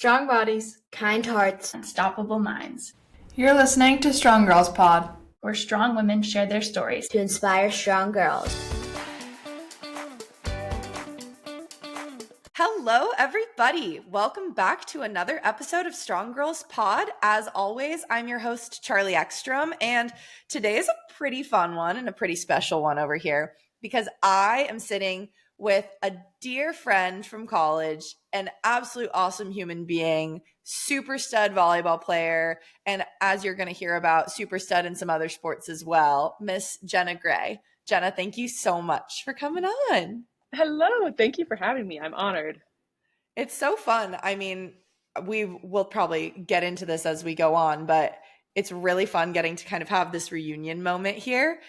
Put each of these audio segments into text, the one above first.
Strong bodies, kind hearts, unstoppable minds. You're listening to Strong Girls Pod, where strong women share their stories to inspire strong girls. Hello, everybody. Welcome back to another episode of Strong Girls Pod. As always, I'm your host, Charlie Ekstrom, and today is a pretty fun one and a pretty special one over here because I am sitting with a dear friend from college, an absolute awesome human being, super stud volleyball player, and as you're going to hear about, super stud in some other sports as well, Miss Jenna Gray. Jenna, thank you so much for coming on. Hello. Thank you for having me. I'm honored. It's so fun. I mean, we'll probably get into this as we go on, but it's really fun getting to kind of have this reunion moment here.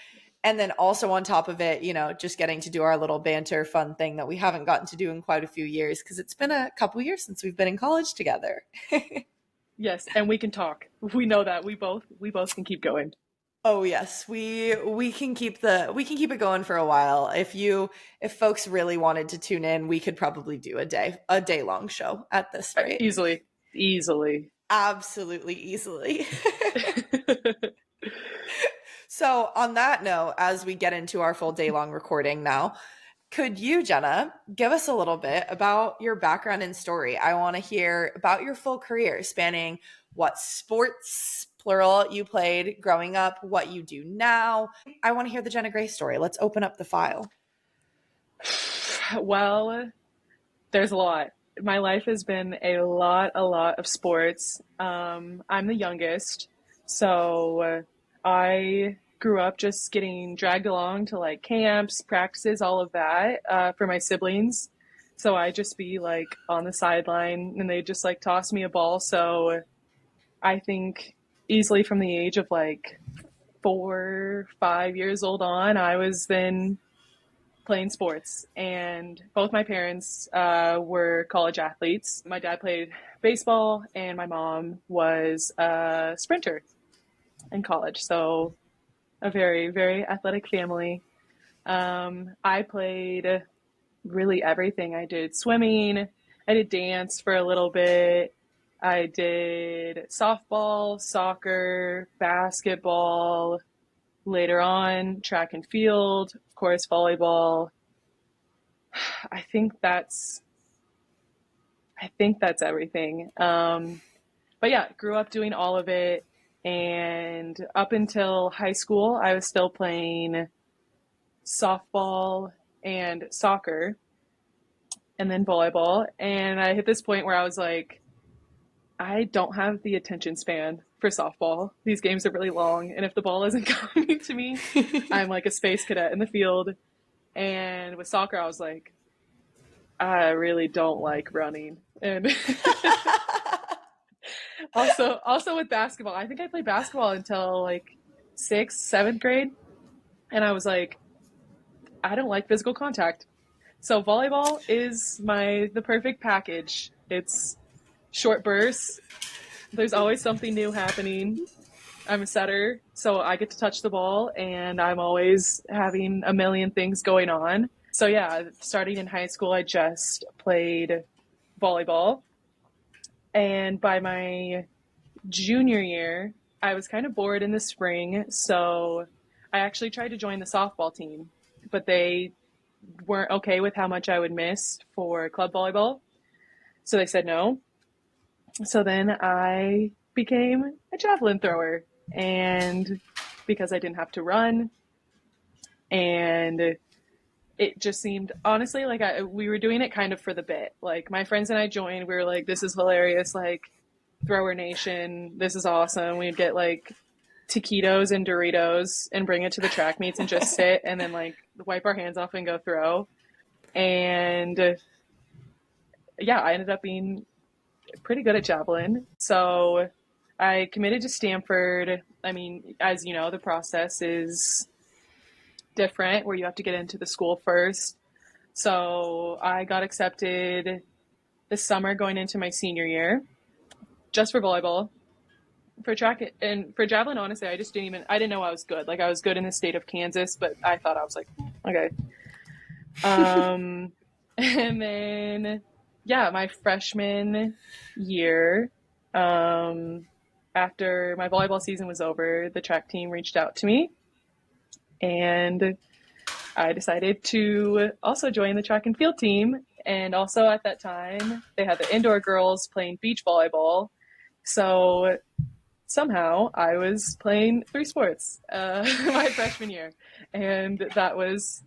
And then also on top of it, you know, just getting to do our little banter fun thing that we haven't gotten to do in quite a few years because it's been a couple years since we've been in college together. Yes, and we can talk. We know that. We both can keep going. Oh yes, we can keep it going for a while. If folks really wanted to tune in, we could probably do a day long show at this rate. Easily. Absolutely easily. So on that note, as we get into our full day long recording now, could you, Jenna, give us a little bit about your background and story? I want to hear about your full career spanning what sports, plural, you played growing up, what you do now. I want to hear the Jenna Gray story. Let's open up the file. Well, there's a lot. My life has been a lot of sports. I'm the youngest, so I grew up just getting dragged along to like camps, practices, all of that for my siblings. So I'd just be like on the sideline and they'd just like toss me a ball. So I think easily from the age of like 4, 5 years old on, I was then playing sports. And both my parents were college athletes. My dad played baseball and my mom was a sprinter in college. So a very, very athletic family. I played really everything. I did swimming. I did dance for a little bit. I did softball, soccer, basketball, later on track and field, of course, volleyball. I think that's everything. But yeah, grew up doing all of it. And up until high school, I was still playing softball and soccer and then volleyball. And I hit this point where I was like, I don't have the attention span for softball. These games are really long. And if the ball isn't coming to me, I'm like a space cadet in the field. And with soccer, I was like, I really don't like running. And also with basketball, I think I played basketball until like 6th, 7th grade. And I was like, I don't like physical contact. So volleyball is the perfect package. It's short bursts. There's always something new happening. I'm a setter, so I get to touch the ball and I'm always having a million things going on. So yeah, starting in high school, I just played volleyball. And by my junior year, I was kind of bored in the spring, so I actually tried to join the softball team, but they weren't okay with how much I would miss for club volleyball, so they said no. So then I became a javelin thrower, and because I didn't have to run, and it just seemed, honestly, like we were doing it kind of for the bit. Like my friends and I joined, we were like, this is hilarious, like thrower nation, this is awesome. We'd get like taquitos and Doritos and bring it to the track meets and just sit and then like wipe our hands off and go throw. And yeah, I ended up being pretty good at javelin. So I committed to Stanford. I mean, as you know, the process is different where you have to get into the school first. So I got accepted this summer going into my senior year just for volleyball. For track and for javelin, honestly, I didn't know I was good. Like I was good in the state of Kansas, but I thought I was like, okay. And then yeah, my freshman year, after my volleyball season was over, the track team reached out to me, and I decided to also join the track and field team. And also at that time, they had the indoor girls playing beach volleyball. So somehow I was playing three sports my freshman year. And it was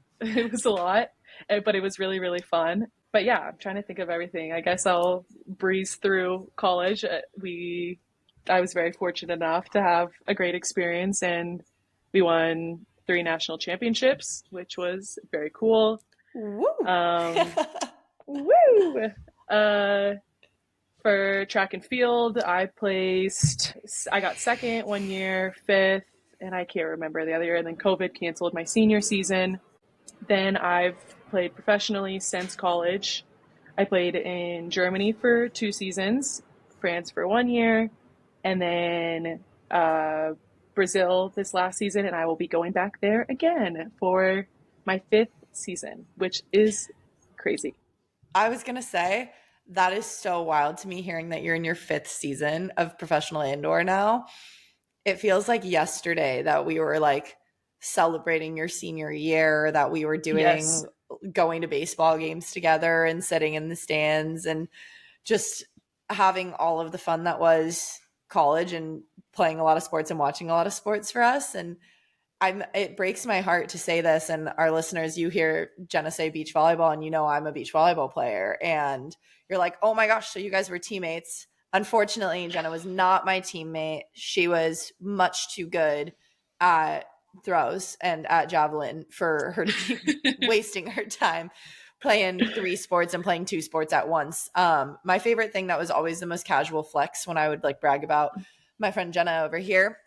a lot, but it was really, really fun. But yeah, I'm trying to think of everything. I guess I'll breeze through college. I was very fortunate enough to have a great experience, and we won three national championships, which was very cool. Woo! Woo! Uh, for track and field, I got second one year, fifth, and I can't remember the other year. And then COVID canceled my senior season. Then I've played professionally since college. I played in Germany for 2 seasons, France for 1 year, and then Brazil this last season, and I will be going back there again for my 5th season, which is crazy. I was going to say, that is so wild to me hearing that you're in your 5th season of professional indoor now. It feels like yesterday that we were like celebrating your senior year, that we were going to baseball games together and sitting in the stands and just having all of the fun that college and playing a lot of sports and watching a lot of sports for us. And it breaks my heart to say this, and our listeners, you hear Jenna say beach volleyball and I'm a beach volleyball player, and you're like, oh my gosh, so you guys were teammates. Unfortunately, Jenna was not my teammate. She was much too good at throws and at javelin for her to be wasting her time playing 3 sports and playing 2 sports at once. My favorite thing that was always the most casual flex when I would like brag about my friend Jenna over here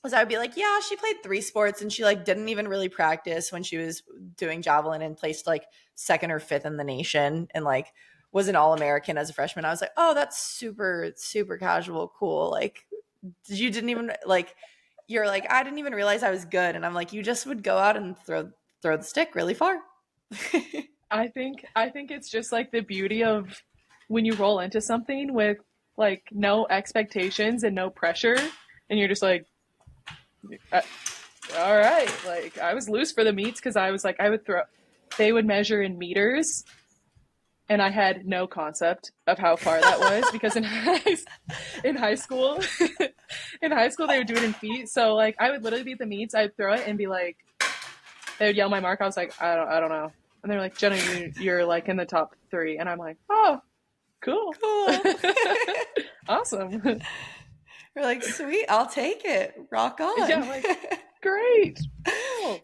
was I would be like, yeah, she played 3 sports and she like didn't even really practice when she was doing javelin and placed like 2nd or 5th in the nation and like was an All-American as a freshman. I was like, oh, that's super, super casual. Cool. Like you didn't even like, you're like, I didn't even realize I was good. And I'm like, you just would go out and throw the stick really far. I think it's just like the beauty of when you roll into something with like no expectations and no pressure, and you're just like, all right, like I was loose for the meets because I was like, I would throw, they would measure in meters, and I had no concept of how far that was because in high school, in high school they would do it in feet. So like I would literally be at the meets, I'd throw it and be like, they would yell my mark. I was like, I don't know. And they're like, Jenna, you're like in the top 3. And I'm like, oh, cool. Awesome. We're like, sweet, I'll take it. Rock on. Yeah, I'm like, great. Cool.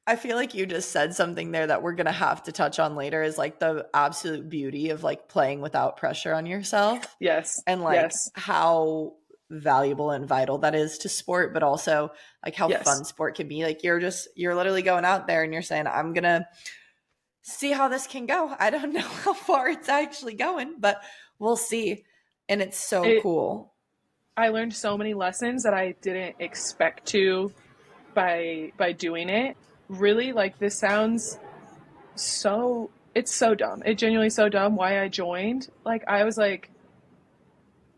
I feel like you just said something there that we're going to have to touch on later is like the absolute beauty of like playing without pressure on yourself. Yes. And like yes. how valuable and vital that is to sport, but also like how Yes. fun sport can be. Like you're literally going out there and you're saying, I'm going to see how this can go. I don't know how far it's actually going, but we'll see. And it's so cool. I learned so many lessons that I didn't expect to by doing it. Really, like this sounds so, it's so dumb. It genuinely so dumb why I joined. Like I was like,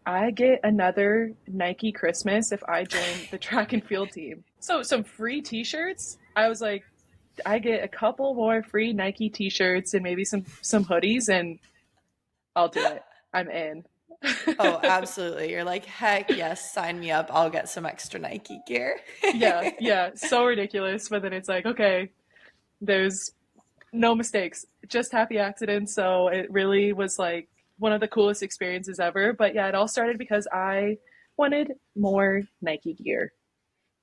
I get another Nike Christmas if I join the track and field team. So some free t-shirts. I was like, I get a couple more free Nike t-shirts and maybe some hoodies and I'll do it. I'm in. Oh, absolutely. You're like, heck yes, sign me up. I'll get some extra Nike gear. Yeah. So ridiculous. But then it's like, okay, there's no mistakes, just happy accidents. So it really was like one of the coolest experiences ever. But yeah, it all started because I wanted more Nike gear.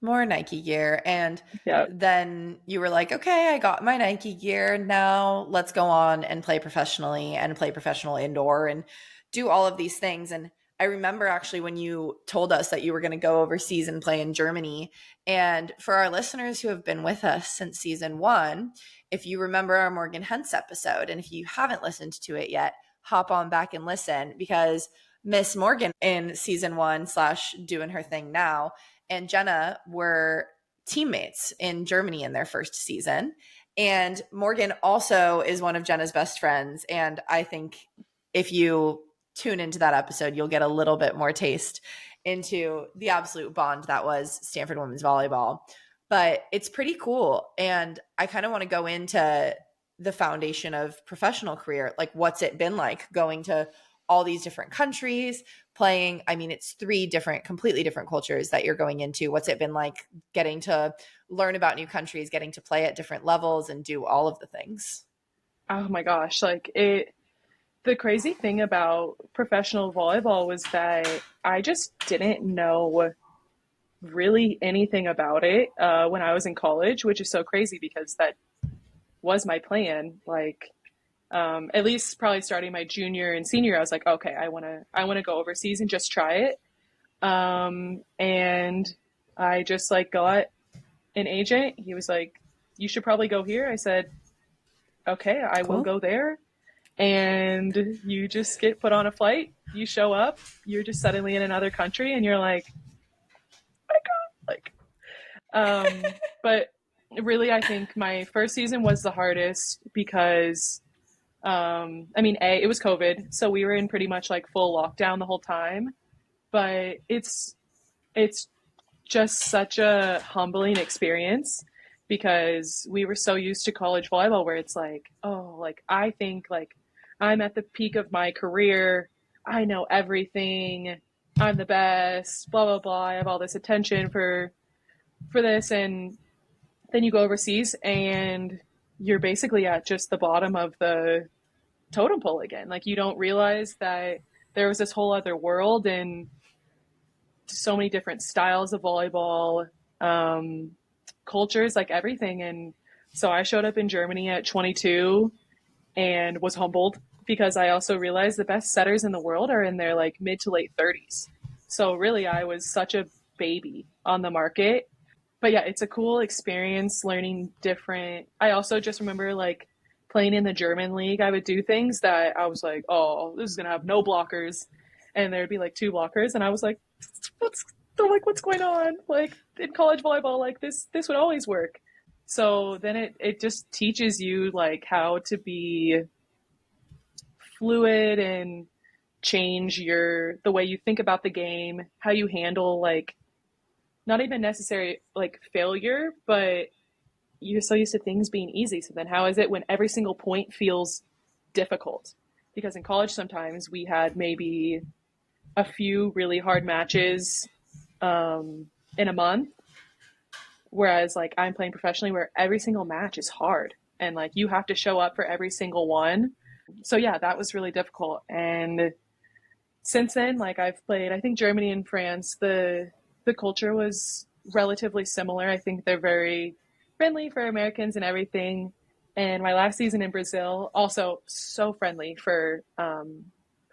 More Nike gear. And then you were like, okay, I got my Nike gear. Now let's go on and play professionally and play professional indoor and do all of these things. And I remember actually when you told us that you were going to go overseas and play in Germany. And for our listeners who have been with us since season 1, if you remember our Morgan Hentz episode, and if you haven't listened to it yet, hop on back and listen, because Miss Morgan in season 1 / doing her thing now and Jenna were teammates in Germany in their first season. And Morgan also is one of Jenna's best friends. And I think if you tune into that episode, you'll get a little bit more taste into the absolute bond that was Stanford women's volleyball. But it's pretty cool. And I kind of want to go into the foundation of professional career. Like, what's it been like going to all these different countries, playing? I mean, it's three different, completely different cultures that you're going into. What's it been like getting to learn about new countries, getting to play at different levels and do all of the things? Oh my gosh, the crazy thing about professional volleyball was that I just didn't know really anything about it when I was in college, which is so crazy because that was my plan. At least probably starting my junior and senior, I was like, okay, I want to go overseas and just try it. And I just like got an agent. He was like, you should probably go here. I said, okay, I will go there. And you just get put on a flight, you show up, you're just suddenly in another country, and you're like, oh my God, but really, I think my first season was the hardest because, it was COVID, so we were in pretty much like full lockdown the whole time, but it's just such a humbling experience because we were so used to college volleyball where it's like, oh, like I think like I'm at the peak of my career. I know everything. I'm the best, blah, blah, blah. I have all this attention for this. And then you go overseas and you're basically at just the bottom of the totem pole again. Like you don't realize that there was this whole other world and so many different styles of volleyball, cultures, like everything. And so I showed up in Germany at 22 and was humbled because I also realized the best setters in the world are in their like mid to late 30s. So really, I was such a baby on the market. But yeah, it's a cool experience learning different. I also just remember like playing in the German league, I would do things that I was like, oh, this is going to have no blockers. And there'd be like two blockers. And I was like, what's going on? Like in college volleyball, like this would always work. So then it just teaches you like how to be fluid and change the way you think about the game, how you handle like not even necessary like failure, but you're so used to things being easy. So then how is it when every single point feels difficult? Because in college sometimes we had maybe a few really hard matches in a month, whereas like I'm playing professionally where every single match is hard and like you have to show up for every single one. So yeah, that was really difficult. And since then, like I've played, I think Germany and France, the culture was relatively similar. I think they're very friendly for Americans and everything. And my last season in Brazil, also so friendly for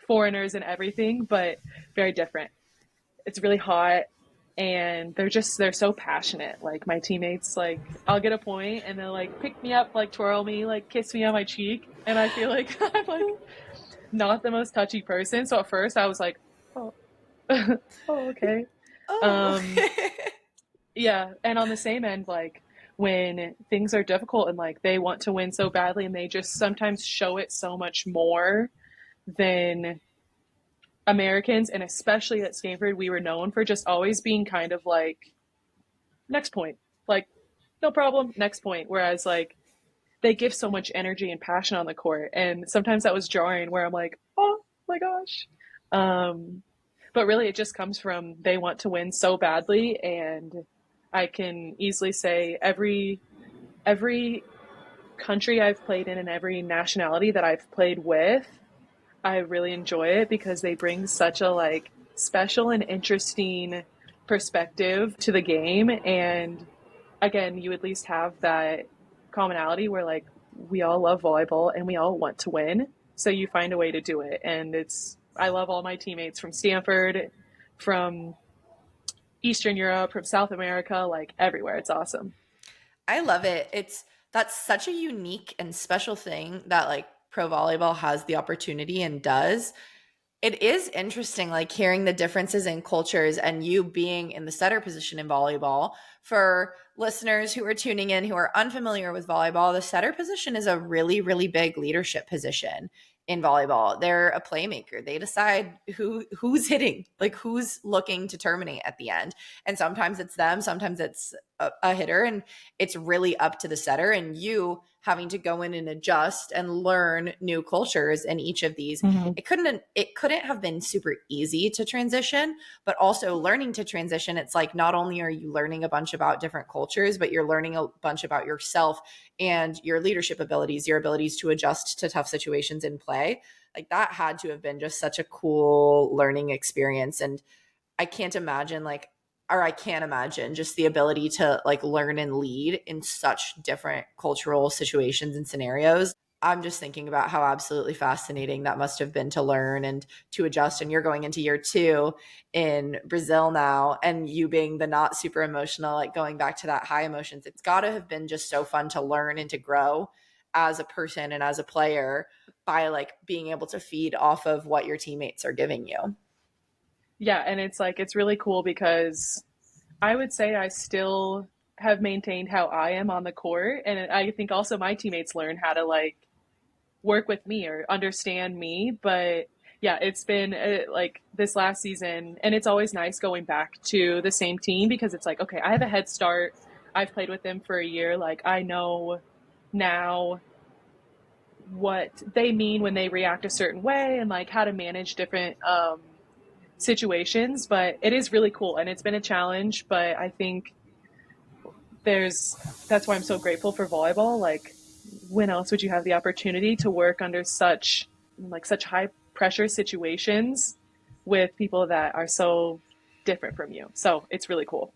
foreigners and everything, but very different. It's really hot and they're so passionate. Like my teammates, like I'll get a point and they'll like pick me up, like twirl me, like kiss me on my cheek. And I feel like I'm like not the most touchy person. So at first I was like, oh, oh, okay. Oh. Yeah. And on the same end, like when things are difficult and like they want to win so badly and they just sometimes show it so much more than Americans. And especially at Stanford, we were known for just always being kind of like, next point, like, no problem, next point. Whereas like they give so much energy and passion on the court. And sometimes that was jarring where I'm like, oh my gosh. But really it just comes from they want to win so badly. And I can easily say every country I've played in and every nationality that I've played with, I really enjoy it because they bring such a like special and interesting perspective to the game. And again, you at least have that commonality where like we all love volleyball and we all want to win. So you find a way to do it. And I love all my teammates from Stanford, from Eastern Europe, from South America, like everywhere. It's awesome. I love it. That's such a unique and special thing that like pro volleyball has the opportunity and does. It is interesting, like hearing the differences in cultures and you being in the setter position in volleyball. For listeners who are tuning in who are unfamiliar with volleyball, the setter position is a really, really big leadership position in volleyball. They're a playmaker. They decide who's hitting, like who's looking to terminate at the end. And sometimes it's them, sometimes it's a hitter, and it's really up to the setter and you having to go in and adjust and learn new cultures in each of these. It couldn't have been super easy to transition, but also learning to transition, it's like not only are you learning a bunch about different cultures, but you're learning a bunch about yourself and your leadership abilities, your abilities to adjust to tough situations in play. Like that had to have been just such a cool learning experience. And I can't imagine I can't imagine just the ability to like learn and lead in such different cultural situations and scenarios. I'm just thinking about how absolutely fascinating that must have been to learn and to adjust. And you're going into year 2 in Brazil now, and you being the not super emotional, like going back to that high emotions. It's got to have been just so fun to learn and to grow as a person and as a player by like being able to feed off of what your teammates are giving you. Yeah, and it's like it's really cool because I would say I still have maintained how I am on the court, and I think also my teammates learn how to like work with me or understand me. But yeah, it's been like this last season, and it's always nice going back to the same team because it's like, okay, I have a head start. I've played with them for a year. Like I know now what they mean when they react a certain way and like how to manage different situations. But it is really cool and it's been a challenge. But I think that's why I'm so grateful for volleyball. Like when else would you have the opportunity to work under such high pressure situations with people that are so different from you? So it's really cool.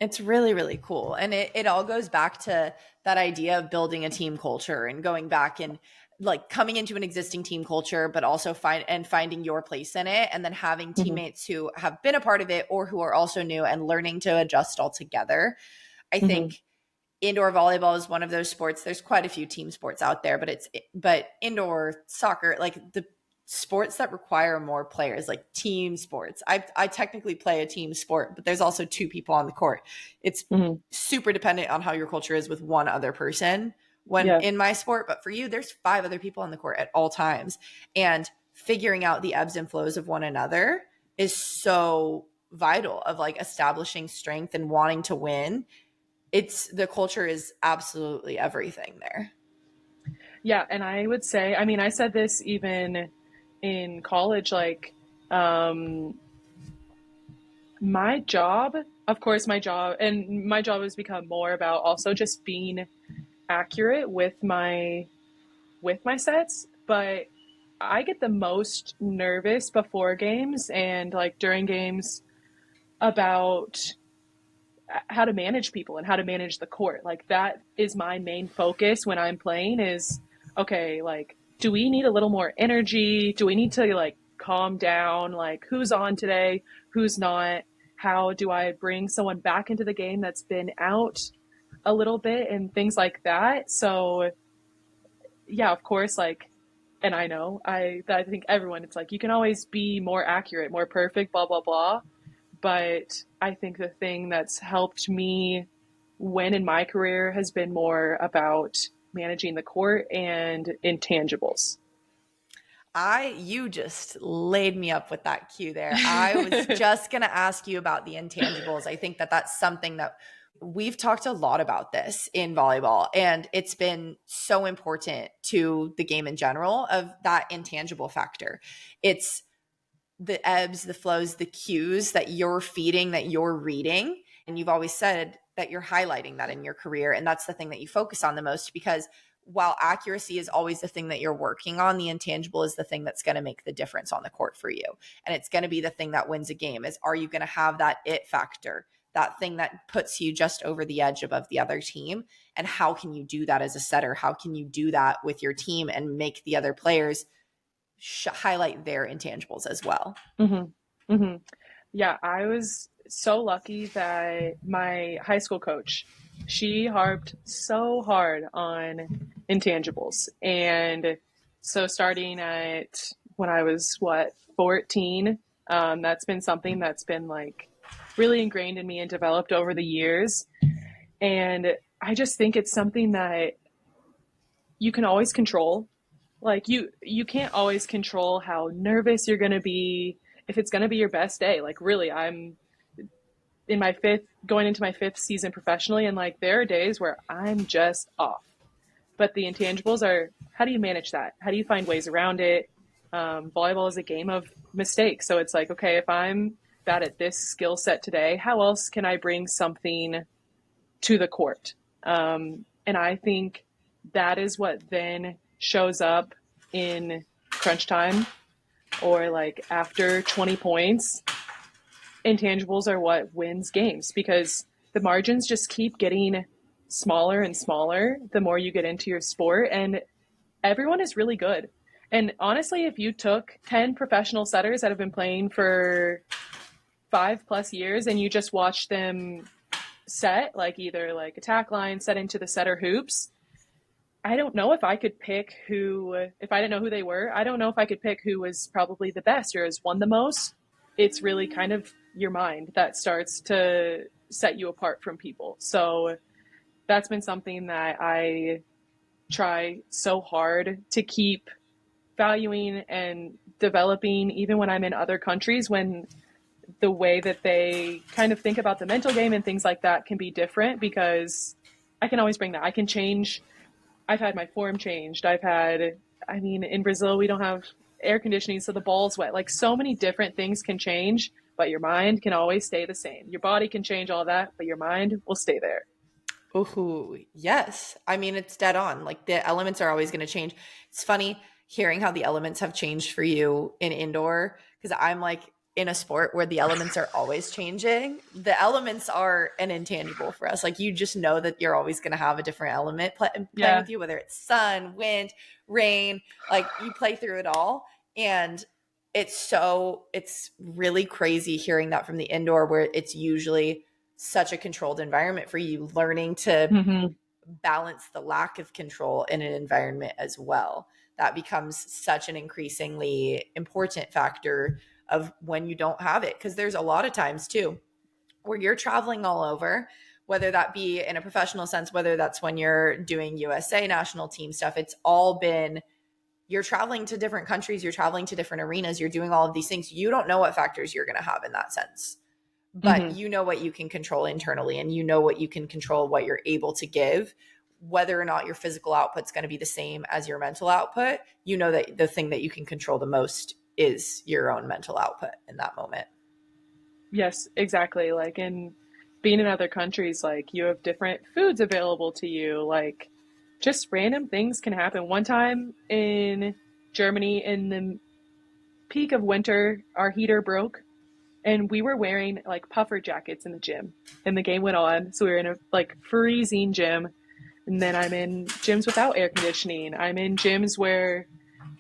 It's really, really cool. And it all goes back to that idea of building a team culture and going back and like coming into an existing team culture, but also finding your place in it. And then having teammates who have been a part of it or who are also new and learning to adjust all together. I think indoor volleyball is one of those sports. There's quite a few team sports out there, but indoor soccer, like the sports that require more players, like team sports. I technically play a team sport, but there's also 2 people on the court. It's super dependent on how your culture is with one other person in my sport. But for you, there's 5 other people on the court at all times. And figuring out the ebbs and flows of one another is so vital of like establishing strength and wanting to win. The culture is absolutely everything there. Yeah, and I would say, I mean, I said this even in college, like my job, of course, my job has become more about also just being accurate with my sets, but I get the most nervous before games and like during games about how to manage people and how to manage the court. Like that is my main focus when I'm playing is, okay, like, do we need a little more energy? Do we need to like calm down? Like who's on today? Who's not? How do I bring someone back into the game that's been out a little bit and things like that? So yeah, of course, like, and I think everyone, it's like, you can always be more accurate, more perfect, blah, blah, blah. But I think the thing that's helped me win in my career has been more about managing the court and intangibles. You just laid me up with that cue there. I was just going to ask you about the intangibles. I think that that's something that we've talked a lot about this in volleyball, and it's been so important to the game in general of that intangible factor. It's the ebbs, the flows, the cues that you're feeding, that you're reading. And you've always said that you're highlighting that in your career. And that's the thing that you focus on the most, because while accuracy is always the thing that you're working on, the intangible is the thing that's going to make the difference on the court for you. And it's going to be the thing that wins a game. Is, are you going to have that it factor, that thing that puts you just over the edge above the other team? And how can you do that as a setter? How can you do that with your team and make the other players highlight their intangibles as well? Yeah, I was so lucky that my high school coach, she harped so hard on intangibles. And so starting at when I was 14. That's been something that's been like really ingrained in me and developed over the years. And I just think it's something that you can always control. Like you can't always control how nervous you're going to be, if it's going to be your best day. Like really, I'm in my going into my 5th season professionally, and like there are days where I'm just off. But the intangibles are, how do you manage that? How do you find ways around it? Volleyball is a game of mistakes. So it's like, okay, if I'm bad at this skill set today, how else can I bring something to the court? And I think that is what then shows up in crunch time, or like after 20 points. Intangibles are what wins games, because the margins just keep getting smaller and smaller the more you get into your sport, and everyone is really good. And honestly, if you took 10 professional setters that have been playing for 5+ years and you just watched them set, like either like attack line, set into the setter hoops, I don't know if I could pick who, if I didn't know who they were, I don't know if I could pick who was probably the best or has won the most. It's really kind of your mind that starts to set you apart from people. So that's been something that I try so hard to keep valuing and developing, even when I'm in other countries, when the way that they kind of think about the mental game and things like that can be different, because I can always bring that. I can change. I've had my form changed. In Brazil, we don't have air conditioning, so the ball's wet. Like so many different things can change, but your mind can always stay the same. Your body can change all that, but your mind will stay there. Ooh, yes. I mean, it's dead on. Like the elements are always going to change. It's funny hearing how the elements have changed for you in indoor, because I'm like in a sport where the elements are always changing. The elements are an intangible for us. Like you just know that you're always going to have a different element playing with you, whether it's sun, wind, rain, like you play through it all. And it's really crazy hearing that from the indoor, where it's usually such a controlled environment for you, learning to balance the lack of control in an environment as well. That becomes such an increasingly important factor of when you don't have it. Because there's a lot of times too where you're traveling all over, whether that be in a professional sense, whether that's when you're doing USA national team stuff, it's all been, you're traveling to different countries, you're traveling to different arenas, you're doing all of these things. You don't know what factors you're going to have in that sense. But you know what you can control internally, and you know what you can control, what you're able to give. Whether or not your physical output's going to be the same as your mental output, you know that the thing that you can control the most is your own mental output in that moment. Yes, exactly. Like in being in other countries, like you have different foods available to you, like just random things can happen. One time in Germany, in the peak of winter, our heater broke, and we were wearing like puffer jackets in the gym, and the game went on. So we were in a like freezing gym. And then I'm in gyms without air conditioning. I'm in gyms where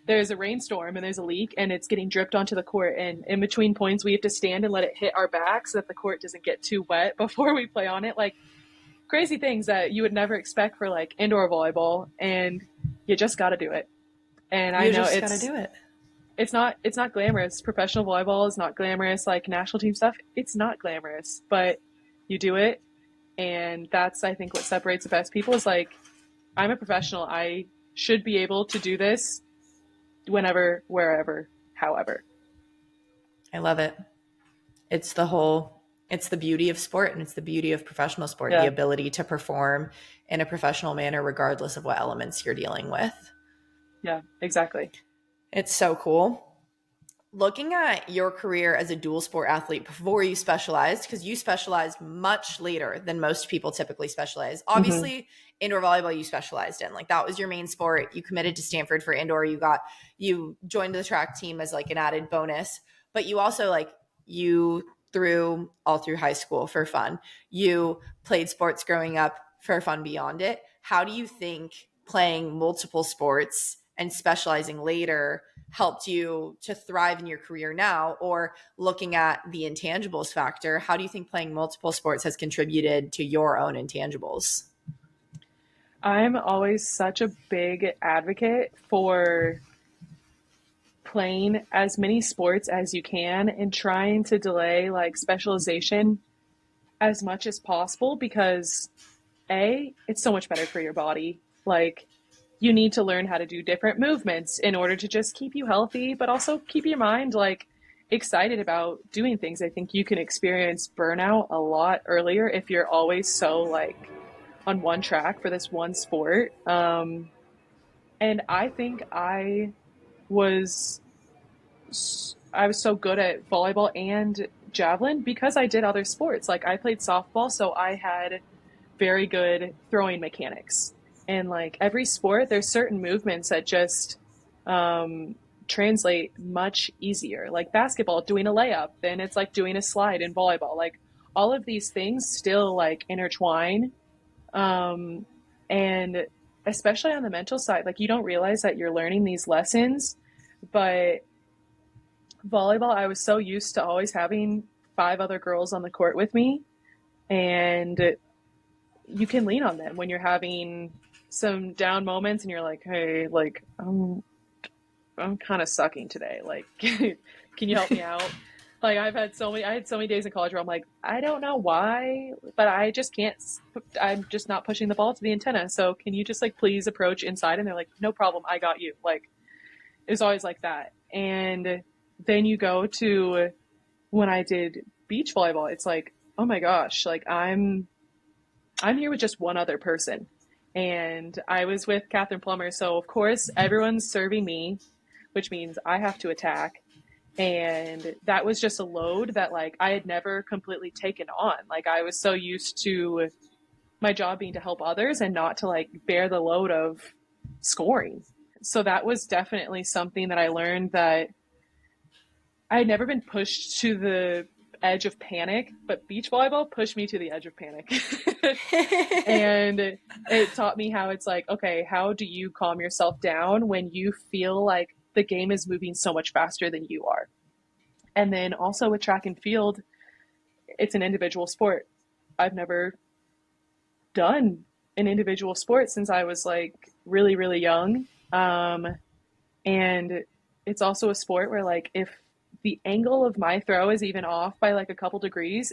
there's a rainstorm and there's a leak and it's getting dripped onto the court. And in between points, we have to stand and let it hit our back so that the court doesn't get too wet before we play on it. Like crazy things that you would never expect for like indoor volleyball. And you just got to do it. And I know got to do it. It's not glamorous. Professional volleyball is not glamorous. Like national team stuff, it's not glamorous, but you do it. And that's, I think, what separates the best people is like, I'm a professional. I should be able to do this whenever, wherever, however. I love it. It's the beauty of sport, and it's the beauty of professional sport, the ability to perform in a professional manner, regardless of what elements you're dealing with. Yeah, exactly. It's so cool. Looking at your career as a dual sport athlete before you specialized, because you specialized much later than most people typically specialize. Obviously, indoor volleyball you specialized in. Like that was your main sport. You committed to Stanford for indoor. You joined the track team as like an added bonus. But you also through high school for fun. You played sports growing up for fun beyond it. How do you think playing multiple sports and specializing later helped you to thrive in your career now? Or looking at the intangibles factor, how do you think playing multiple sports has contributed to your own intangibles? I'm always such a big advocate for playing as many sports as you can and trying to delay like specialization as much as possible because it's so much better for your body. Like you need to learn how to do different movements in order to just keep you healthy, but also keep your mind like excited about doing things. I think you can experience burnout a lot earlier if you're always so like on one track for this one sport. And I think was I was so good at volleyball and javelin because I did other sports. Like I played softball, so I had very good throwing mechanics. And like every sport, there's certain movements that just translate much easier. Like basketball, doing a layup, then it's like doing a slide in volleyball. Like all of these things still like intertwine. And especially on the mental side, like you don't realize that you're learning these lessons, but volleyball, I was so used to always having 5 other girls on the court with me, and you can lean on them when you're having some down moments and you're like, hey, like I'm kind of sucking today. Like, can you help me out? Like I had so many days in college where I'm like, I don't know why, but I just can't, I'm just not pushing the ball to the antenna. So can you just like, please approach inside? And they're like, no problem. I got you. Like, it was always like that. And then you go to when I did beach volleyball, it's like, oh my gosh, like I'm here with just one other person. And I was with Catherine Plummer. So of course everyone's serving me, which means I have to attack. And that was just a load that like I had never completely taken on. Like I was so used to my job being to help others and not to like bear the load of scoring. So that was definitely something that I learned, that I had never been pushed to the edge of panic, but beach volleyball pushed me to the edge of panic. And it taught me how it's like, okay, how do you calm yourself down when you feel like the game is moving so much faster than you are? And then also with track and field, it's an individual sport. I've never done an individual sport since I was like really, really young. And it's also a sport where like if the angle of my throw is even off by like a couple degrees,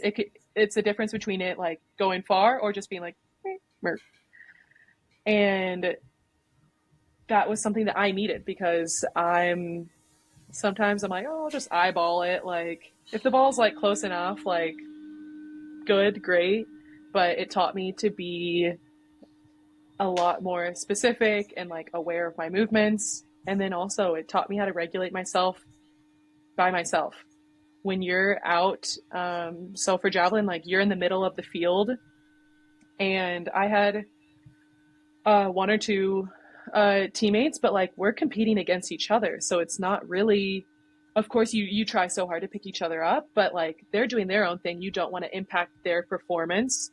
it's a difference between it like going far or just being like, Meh. And that was something that I needed because sometimes I'm like, oh, I'll just eyeball it. Like if the ball's like close enough, like good, great. But it taught me to be a lot more specific and like aware of my movements. And then also it taught me how to regulate myself by myself. When you're out, so for javelin, like you're in the middle of the field, and I had 1 or 2 teammates, but like we're competing against each other. So it's not really, of course you try so hard to pick each other up, but like they're doing their own thing. You don't want to impact their performance.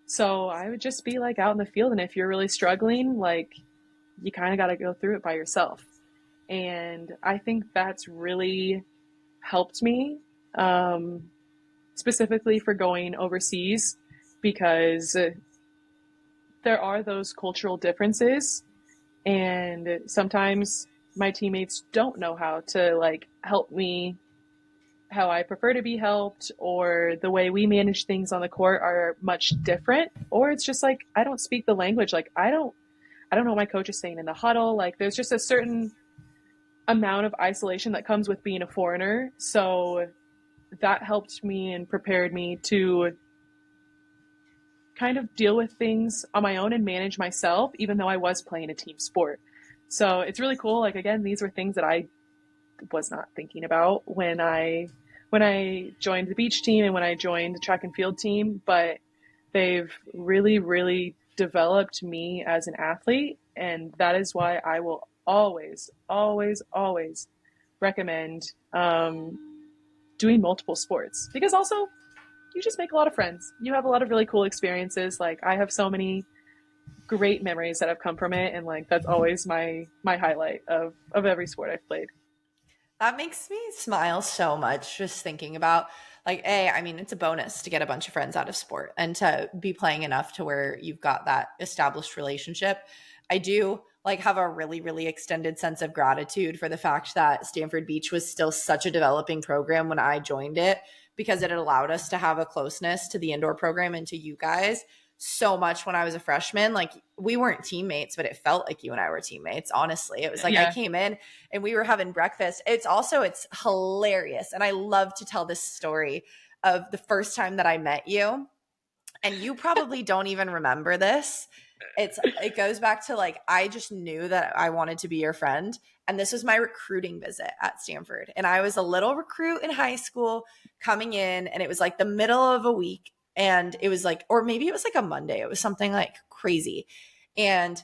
So I would just be like out in the field. And if you're really struggling, like you kind of got to go through it by yourself. And I think that's really helped me, specifically for going overseas, because there are those cultural differences. And sometimes my teammates don't know how to like help me how I prefer to be helped, or the way we manage things on the court are much different, or it's just like I don't speak the language. Like I don't know what my coach is saying in the huddle. Like there's just a certain amount of isolation that comes with being a foreigner. So that helped me and prepared me to kind of deal with things on my own and manage myself, even though I was playing a team sport. So it's really cool. Like, again, these were things that I was not thinking about when I joined the beach team and when I joined the track and field team, but they've really, really developed me as an athlete. And that is why I will always, always, always recommend doing multiple sports, because also you just make a lot of friends. You have a lot of really cool experiences. Like I have so many great memories that have come from it. And like, that's always my highlight of every sport I've played. That makes me smile so much just thinking about like, I mean, it's a bonus to get a bunch of friends out of sport and to be playing enough to where you've got that established relationship. I do like have a really, really extended sense of gratitude for the fact that Stanford Beach was still such a developing program when I joined it, because it allowed us to have a closeness to the indoor program and to you guys so much when I was a freshman. Like we weren't teammates, but it felt like you and I were teammates. Honestly, it was like I came in and we were having breakfast. It's hilarious. And I love to tell this story of the first time that I met you. And you probably don't even remember this. It goes back to like, I just knew that I wanted to be your friend. And this was my recruiting visit at Stanford. And I was a little recruit in high school coming in, and it was like the middle of a week. And it was like, or maybe it was like a Monday. It was something like crazy. And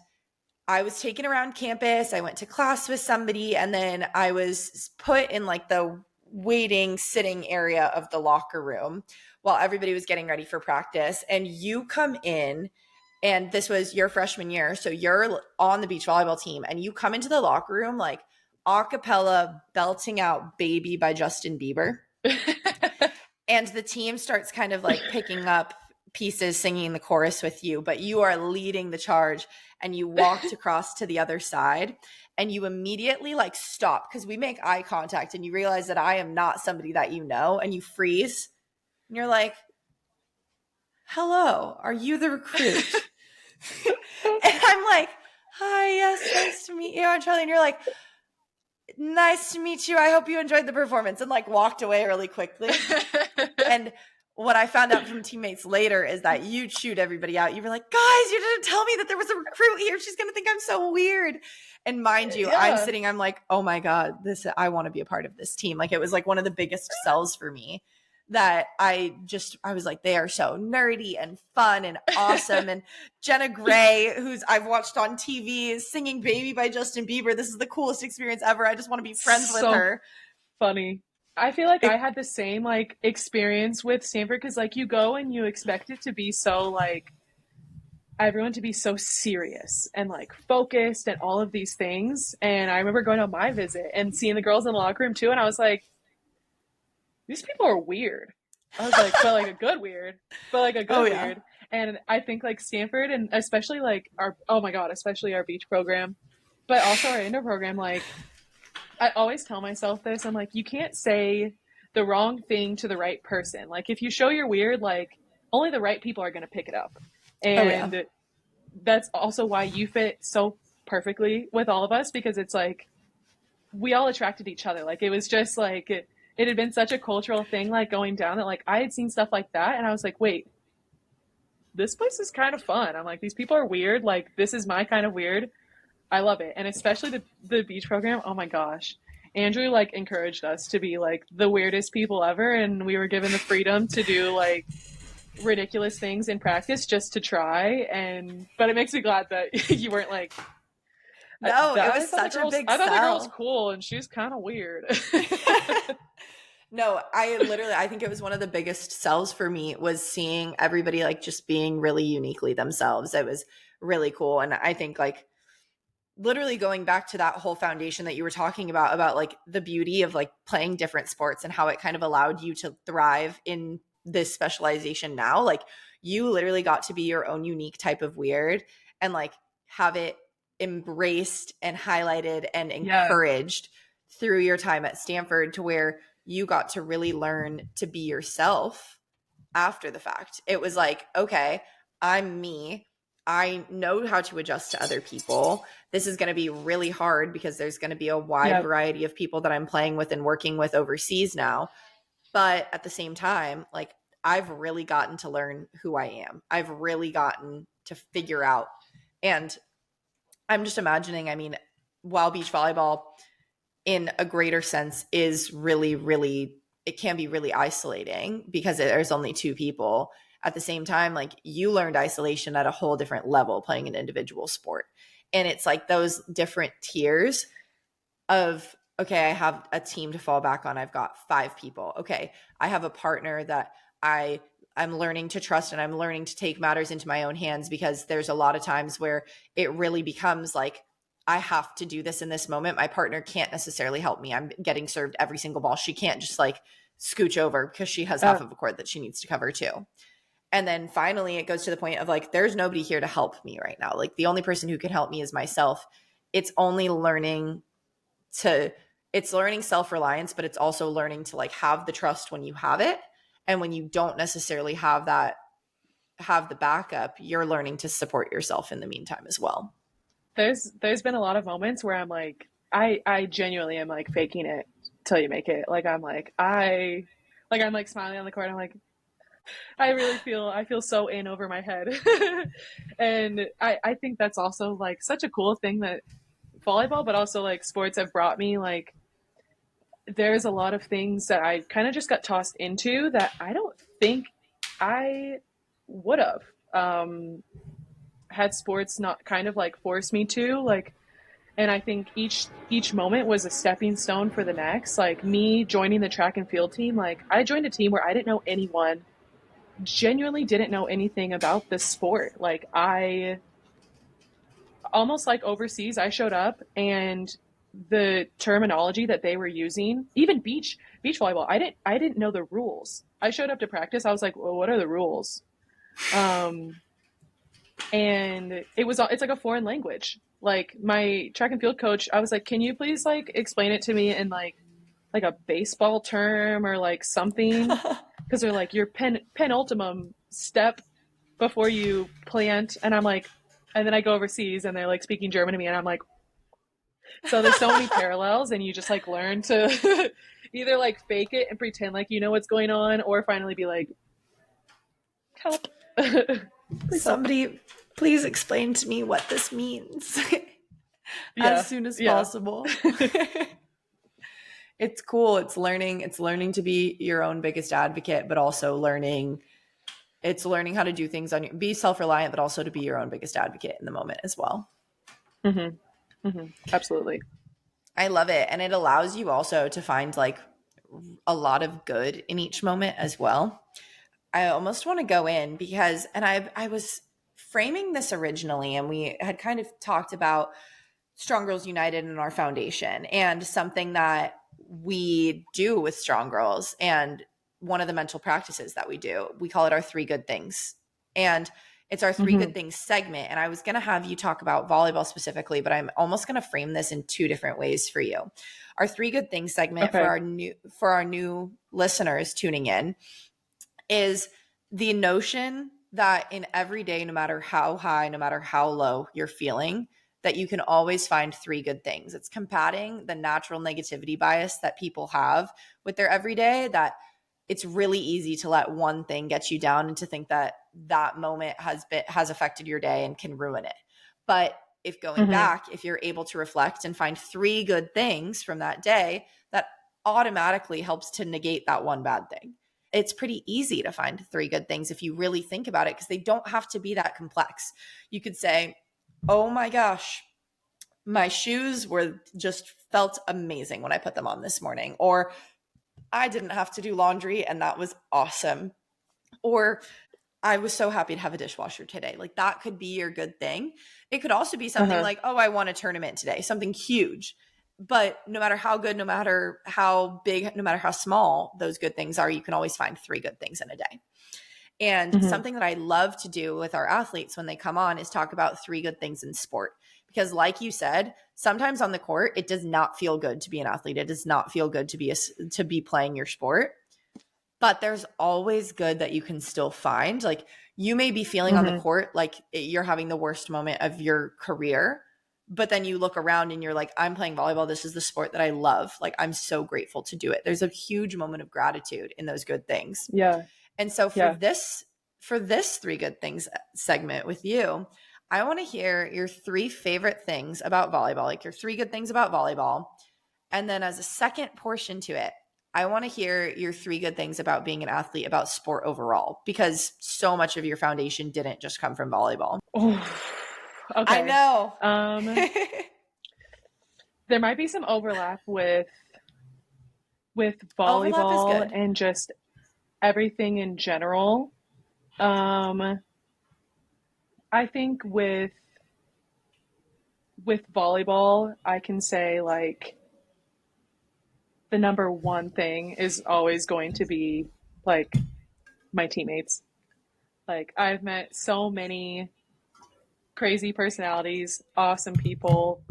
I was taken around campus. I went to class with somebody, and then I was put in like the waiting sitting area of the locker room while everybody was getting ready for practice. And you come in, and this was your freshman year. So you're on the beach volleyball team, and you come into the locker room like a cappella belting out Baby by Justin Bieber. And the team starts kind of like picking up pieces, singing the chorus with you, but you are leading the charge, and you walked across to the other side, and you immediately like stop because we make eye contact, and you realize that I am not somebody that you know, and you freeze, and you're like, hello, are you the recruit? And I'm like, hi, yes, nice to meet you. I'm Charlie. And you're like, nice to meet you. I hope you enjoyed the performance, and like walked away really quickly. And what I found out from teammates later is that you chewed everybody out. You were like, guys, you didn't tell me that there was a recruit here. She's going to think I'm so weird. And mind you, I'm like, oh my God, I want to be a part of this team. Like it was like one of the biggest sells for me that I was like, they are so nerdy and fun and awesome. And Jenna Gray, who's I've watched on TV, is singing Baby by Justin Bieber. This is the coolest experience ever. I just want to be friends with her. Funny. I feel like I had the same like experience with Stanford, because like you go and you expect it to be so like everyone to be so serious and like focused and all of these things. And I remember going on my visit and seeing the girls in the locker room too, and I was like, these people are weird. I was like, but like a good weird, weird. And I think like Stanford, and especially like especially our beach program, but also our indoor program, like I always tell myself this, I'm like, you can't say the wrong thing to the right person. Like if you show you're weird, like only the right people are going to pick it up. And that's also why you fit so perfectly with all of us, because it's like we all attracted each other. Like it was just like it had been such a cultural thing like going down that like I had seen stuff like that, and I was like, wait, this place is kind of fun. I'm like, these people are weird. Like this is my kind of weird. I love it. And especially the beach program. Oh my gosh. Andrew like encouraged us to be like the weirdest people ever. And we were given the freedom to do like ridiculous things in practice just to try. But it makes me glad that you weren't like, no, it was such a big sell. I thought the girl was cool, and she was kind of weird. No, I think it was one of the biggest sells for me was seeing everybody like just being really uniquely themselves. It was really cool. And I think like literally going back to that whole foundation that you were talking about like the beauty of like playing different sports and how it kind of allowed you to thrive in this specialization now. Like you literally got to be your own unique type of weird and like have it embraced and highlighted and encouraged through your time at Stanford, to where you got to really learn to be yourself after the fact. It was like, okay, I'm me. I know how to adjust to other people. This is going to be really hard because there's going to be a wide variety of people that I'm playing with and working with overseas now. But at the same time, like I've really gotten to learn who I am. I've really gotten to figure out. And I'm just imagining, I mean, while beach volleyball in a greater sense is really, really, it can be really isolating because there's only two people. At the same time, like you learned isolation at a whole different level playing an individual sport. And it's like those different tiers of, okay, I have a team to fall back on. I've got 5 people. Okay, I have a partner that I'm learning to trust, and I'm learning to take matters into my own hands, because there's a lot of times where it really becomes like, I have to do this in this moment. My partner can't necessarily help me. I'm getting served every single ball. She can't just like scooch over because she has half of a court that she needs to cover too. And then finally it goes to the point of like, there's nobody here to help me right now. Like the only person who can help me is myself. it's only learning it's learning self-reliance, but it's also learning to like have the trust when you have it. And when you don't necessarily have the backup, you're learning to support yourself in the meantime as well. There's been a lot of moments where I'm like, I genuinely am like faking it till you make it. Like I'm like smiling on the court. I'm like, I feel so in over my head. And I think that's also like such a cool thing that volleyball, but also like sports have brought me. Like there's a lot of things that I kind of just got tossed into that I don't think I would have had sports not kind of like force me to like. And I think each moment was a stepping stone for the next. Like me joining the track and field team, like I joined a team where I didn't know anyone, genuinely didn't know anything about this sport. Like I almost like overseas, I showed up and the terminology that they were using, even beach volleyball, I didn't know the rules. I showed up to practice. I was like, well, what are the rules? And it's like a foreign language. Like my track and field coach, I was like, can you please like explain it to me in like a baseball term or like something? Because they're like your penultimum step before you plant. And I'm like, and then I go overseas and they're like speaking German to me and I'm like, so there's so many parallels and you just like learn to either like fake it and pretend like you know what's going on or finally be like, help. Somebody please explain to me what this means as soon as possible. It's cool. It's learning to be your own biggest advocate, but also learning how to do things be self-reliant, but also to be your own biggest advocate in the moment as well. Mm-hmm. Mm-hmm. Absolutely. I love it. And it allows you also to find like a lot of good in each moment as well. I almost want to go in because, and I was framing this originally and we had kind of talked about Strong Girls United in our foundation and something that we do with Strong Girls and one of the mental practices that we do, we call it our 3 good things. And it's our 3 good things segment. And I was going to have you talk about volleyball specifically, but I'm almost going to frame this in 2 different ways for you. Our 3 good things segment for our new listeners tuning in is the notion that in every day, no matter how high, no matter how low you're feeling, that you can always find 3 good things. It's combating the natural negativity bias that people have with their everyday, that it's really easy to let one thing get you down and to think that that moment has affected your day and can ruin it. But if going back, if you're able to reflect and find 3 good things from that day, that automatically helps to negate that one bad thing. It's pretty easy to find 3 good things if you really think about it, because they don't have to be that complex. You could say, oh my gosh, my shoes just felt amazing when I put them on this morning. Or I didn't have to do laundry and that was awesome. Or I was so happy to have a dishwasher today. Like that could be your good thing. It could also be something like, oh, I won a tournament today, something huge. But no matter how good, no matter how big, no matter how small those good things are, you can always find 3 good things in a day. And something that I love to do with our athletes when they come on is talk about 3 good things in sport. Because like you said, sometimes on the court, it does not feel good to be an athlete. It does not feel good to be playing your sport. But there's always good that you can still find. Like you may be feeling on the court like you're having the worst moment of your career. But then you look around and you're like, I'm playing volleyball. This is the sport that I love. Like, I'm so grateful to do it. There's a huge moment of gratitude in those good things. Yeah. And so for this 3 good things segment with you, I want to hear your 3 favorite things about volleyball, like your 3 good things about volleyball. And then as a second portion to it, I want to hear your 3 good things about being an athlete, about sport overall, because so much of your foundation didn't just come from volleyball. Oh. Okay. I know. There might be some overlap with volleyball and just everything in general. I think with volleyball, I can say like the number one thing is always going to be like my teammates. Like I've met so many crazy personalities, awesome people,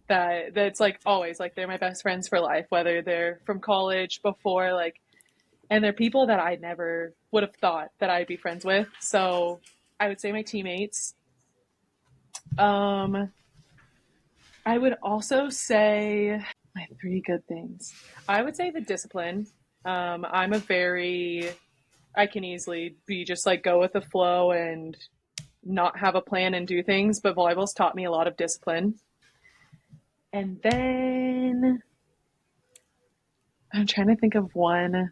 that's like always like they're my best friends for life, whether they're from college before, like, and they're people that I never would have thought that I'd be friends with. So I would say my teammates. Um, I would also say my three good things. I would say the discipline. I'm a very, I can easily be just like go with the flow and not have a plan and do things, but volleyball's taught me a lot of discipline. And then I'm trying to think of one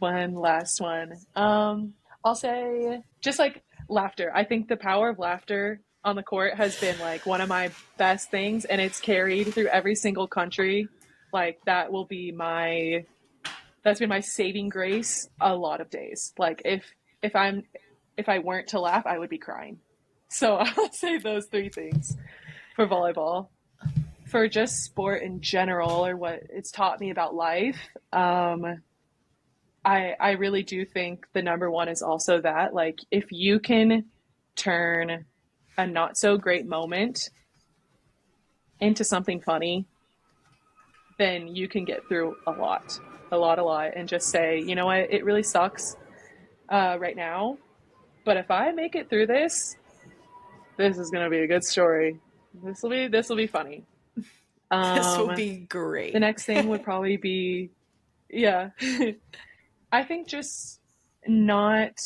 last one. I'll say just like laughter. I think the power of laughter on the court has been like one of my best things, and it's carried through every single country. Like that's been my saving grace a lot of days. Like if I weren't to laugh, I would be crying. So I'll say those three things for volleyball. For just sport in general, or what it's taught me about life, I really do think the number one is also that, like, if you can turn a not so great moment into something funny, then you can get through a lot, and just say, you know what, it really sucks right now, but if I make it through this is going to be a good story. This will be funny. This will be great. The next thing would probably be, yeah, I think just not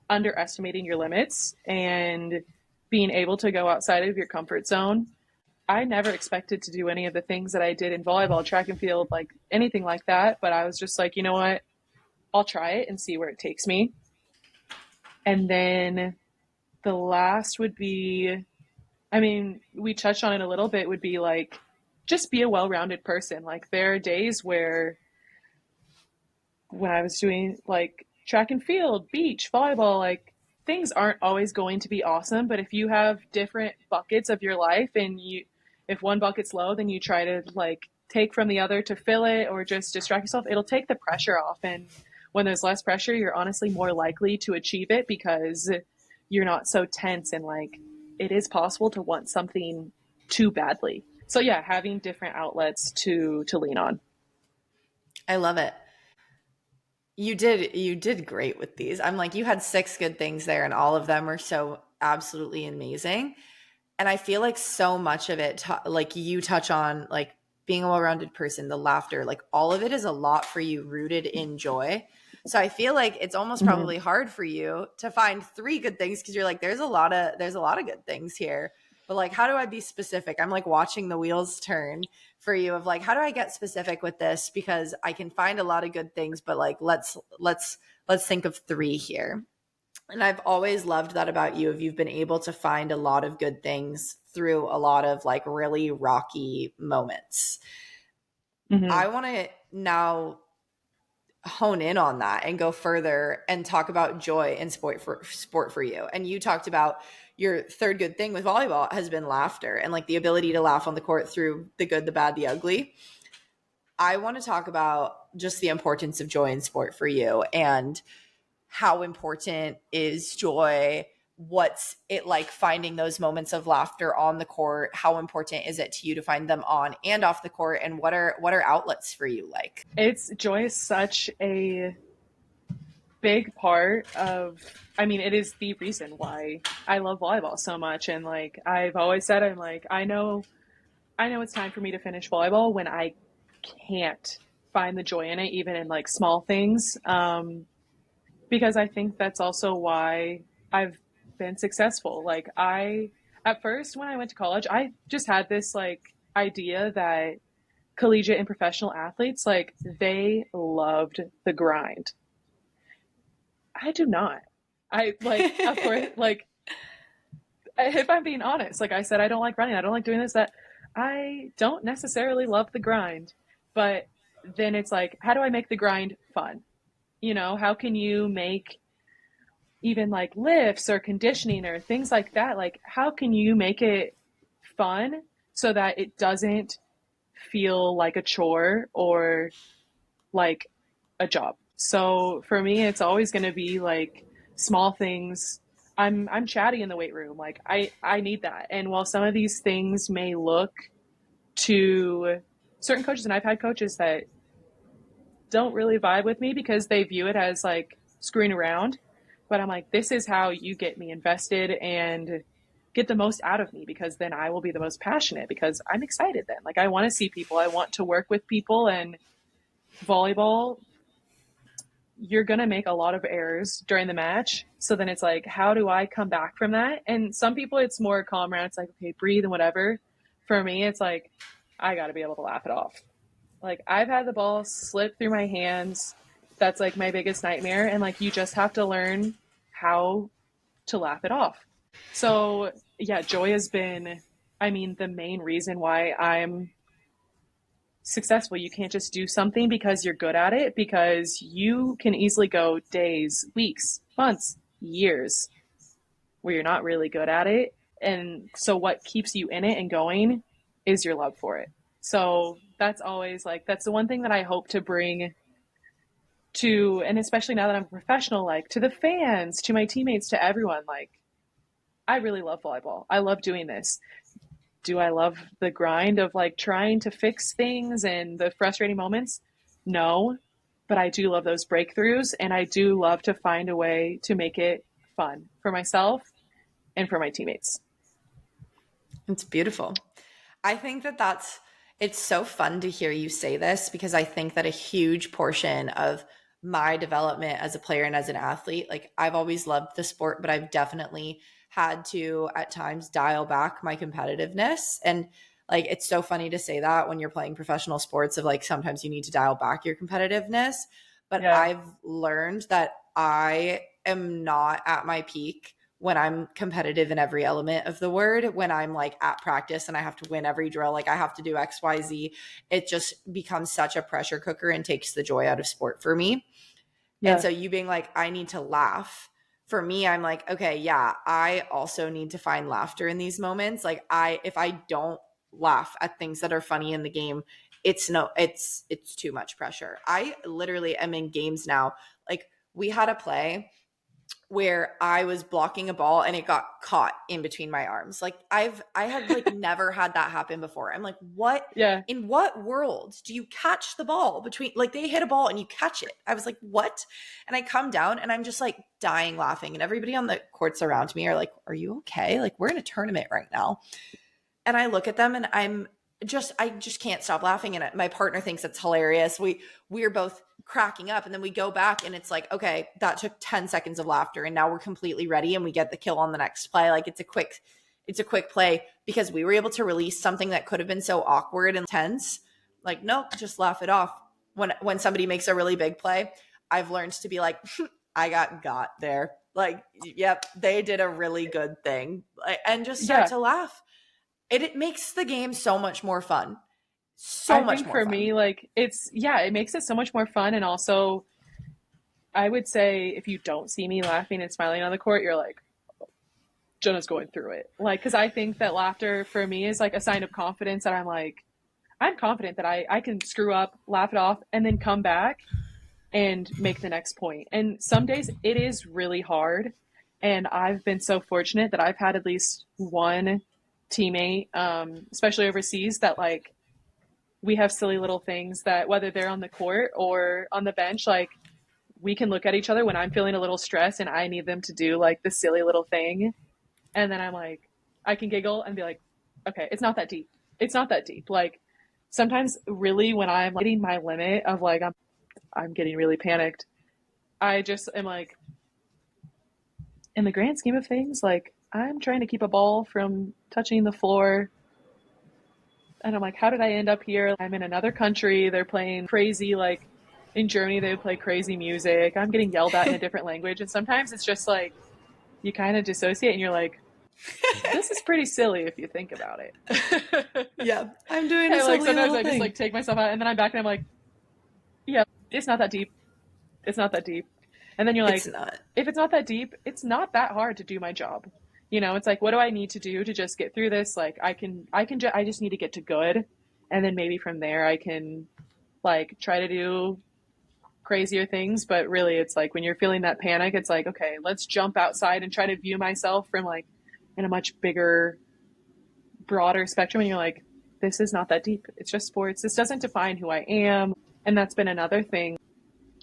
underestimating your limits and being able to go outside of your comfort zone. I never expected to do any of the things that I did in volleyball, track and field, like anything like that. But I was just like, you know what? I'll try it and see where it takes me. And then the last would be, I mean, we touched on it a little bit, would be like, just be a well-rounded person. Like, there are days where when I was doing like track and field, beach, volleyball, like things aren't always going to be awesome, but if you have different buckets of your life and if one bucket's low, then you try to like take from the other to fill it or just distract yourself, it'll take the pressure off. And when there's less pressure, you're honestly more likely to achieve it because you're not so tense, and like it is possible to want something too badly. So yeah, having different outlets to lean on. I love it. You did great with these. I'm like, you had 6 good things there, and all of them are so absolutely amazing. And I feel like so much of it, like you touch on, like being a well-rounded person, the laughter, like all of it is a lot for you rooted in joy. So I feel like it's almost probably hard for you to find 3 good things because you're like, there's a lot of good things here. But like, how do I be specific? I'm like watching the wheels turn for you of like, how do I get specific with this? Because I can find a lot of good things, but like, let's think of 3 here. And I've always loved that about you, if you've been able to find a lot of good things through a lot of like really rocky moments. I want to now hone in on that and go further and talk about joy in sport for you. And you talked about your 3rd good thing with volleyball has been laughter, and like the ability to laugh on the court through the good, the bad, the ugly. I want to talk about just the importance of joy in sport for you, and how important is joy? What's it like finding those moments of laughter on the court? How important is it to you to find them on and off the court? And what are outlets for you like? Joy is such a big part of, I mean, it is the reason why I love volleyball so much. And like I've always said, I'm like, I know it's time for me to finish volleyball when I can't find the joy in it, even in like small things. Because I think that's also why I've been successful. Like at first when I went to college, I just had this like idea that collegiate and professional athletes, like they loved the grind. I do not. I like, of course, like if I'm being honest, like I said, I don't like running. I don't like doing this, that. I don't necessarily love the grind, but then it's like, how do I make the grind fun? You know, how can you make even like lifts or conditioning or things like that? Like, how can you make it fun so that it doesn't feel like a chore or like a job? So for me, it's always going to be like small things. I'm chatty in the weight room. Like I need that. And while some of these things may look to certain coaches. And I've had coaches that don't really vibe with me because they view it as like screwing around. But I'm like, this is how you get me invested and get the most out of me, because then I will be the most passionate because I'm excited then. Like, I want to see people. I want to work with people. And volleyball, you're going to make a lot of errors during the match. So then it's like, how do I come back from that? And some people, it's more calm around. It's like, okay, breathe and whatever. For me, it's like, I got to be able to laugh it off. Like, I've had the ball slip through my hands. That's like my biggest nightmare. And like, you just have to learn how to laugh it off. So yeah, joy has been, I mean, the main reason why I'm successful. You can't just do something because you're good at it, because you can easily go days, weeks, months, years where you're not really good at it. And so what keeps you in it and going is your love for it. So that's always like, that's the one thing that I hope to bring to, and especially now that I'm a professional, like to the fans, to my teammates, to everyone. Like, I really love volleyball. I love doing this. Do I love the grind of like trying to fix things and the frustrating moments? No, but I do love those breakthroughs, and I do love to find a way to make it fun for myself and for my teammates. It's beautiful. I think that it's so fun to hear you say this, because I think that a huge portion of my development as a player and as an athlete, like, I've always loved the sport, but I've definitely had to at times dial back my competitiveness. And like, it's so funny to say that when you're playing professional sports, of like, sometimes you need to dial back your competitiveness. But Yeah. I've learned that I am not at my peak when I'm competitive in every element of the word. When I'm like at practice and I have to win every drill, like I have to do X, Y, Z, it just becomes such a pressure cooker and takes the joy out of sport for me. Yeah. And so you being like, I need to laugh. For me, I'm like, okay, yeah, I also need to find laughter in these moments. Like, if I don't laugh at things that are funny in the game, it's too much pressure. I literally am in games now. Like, we had a play where I was blocking a ball and it got caught in between my arms. Like, I had like never had that happen before. I'm like, what? Yeah. In what world do you catch the ball between, like, they hit a ball and you catch it? I was like, what? And I come down and I'm just like dying laughing. And everybody on the courts around me are like, are you okay? Like, we're in a tournament right now. And I look at them and I just can't stop laughing. And my partner thinks it's hilarious. We're both cracking up, and then we go back and it's like, okay, that took 10 seconds of laughter and now we're completely ready and we get the kill on the next play. Like, it's a quick play, because we were able to release something that could have been so awkward and tense. Like, nope, just laugh it off. When somebody makes a really big play, I've learned to be like, I got there. Like, yep, they did a really good thing. And just start to laugh. It makes the game so much more fun. I think for me, like, it makes it so much more fun. And also, I would say if you don't see me laughing and smiling on the court, you're like, Jenna's going through it. Like, because I think that laughter for me is like a sign of confidence, that I'm confident that I can screw up, laugh it off, and then come back and make the next point. And some days it is really hard. And I've been so fortunate that I've had at least one teammate, especially overseas, that like, we have silly little things that, whether they're on the court or on the bench, like, we can look at each other when I'm feeling a little stressed and I need them to do like the silly little thing. And then I'm like, I can giggle and be like, okay, it's not that deep. It's not that deep. Like, sometimes really when I'm hitting my limit of like, I'm getting really panicked, I just am like, in the grand scheme of things, like, I'm trying to keep a ball from touching the floor. And I'm like, how did I end up here? I'm in another country. They're playing crazy, like in Germany, they would play crazy music. I'm getting yelled at in a different language. And sometimes it's just like, you kind of dissociate and you're like, this is pretty silly if you think about it. Yeah, I'm doing a silly like, sometimes little I thing. just like take myself out and then I'm back and I'm like, yeah, it's not that deep. It's not that deep. And then you're like, if it's not that deep, it's not that hard to do my job. You know, it's like, what do I need to do to just get through this? Like, I just need to get to good. And then maybe from there I can like try to do crazier things. But really it's like, when you're feeling that panic, it's like, okay, let's jump outside and try to view myself from like in a much bigger, broader spectrum. And you're like, this is not that deep. It's just sports. This doesn't define who I am. And that's been another thing,